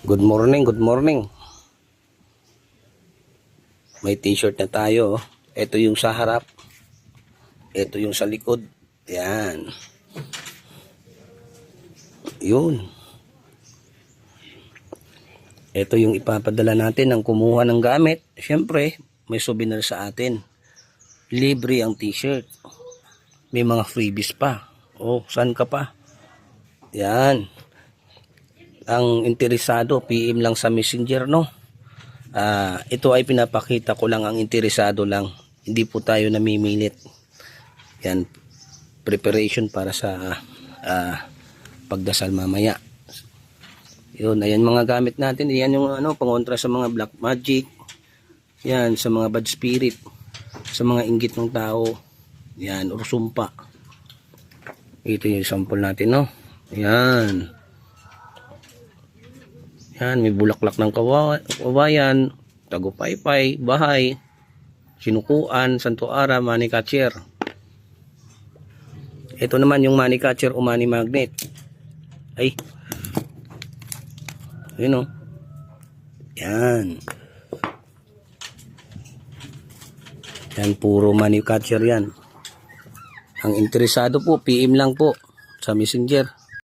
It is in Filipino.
Good morning, good morning. May t-shirt na tayo. Ito yung sa harap. Ito yung sa likod. Yan. Yun. Ito yung ipapadala natin ng kumuha ng gamit. Siyempre, may souvenir sa atin. Libre ang t-shirt. May mga freebies pa. Oh, saan ka pa? Yan. Ang interesado, PM lang sa Messenger, no? Ito ay pinapakita ko lang ang interesado lang. Hindi po tayo namimilit. Yan, preparation para sa pagdasal mamaya. Yun, ayan mga gamit natin. Yan yung pangontra sa mga black magic. Yan, sa mga bad spirit. Sa mga inggit ng tao. Yan, or sumpa. Ito yung sample natin, no? Yan. Yan, may bulaklak ng kawayan, tagupaypay, bahay, sinukuan, santo ara, money catcher. Ito naman yung money catcher o money magnet. Ay. Ayun o. Yan. Yan, puro money catcher yan. Ang interesado po, PM lang po sa Messenger.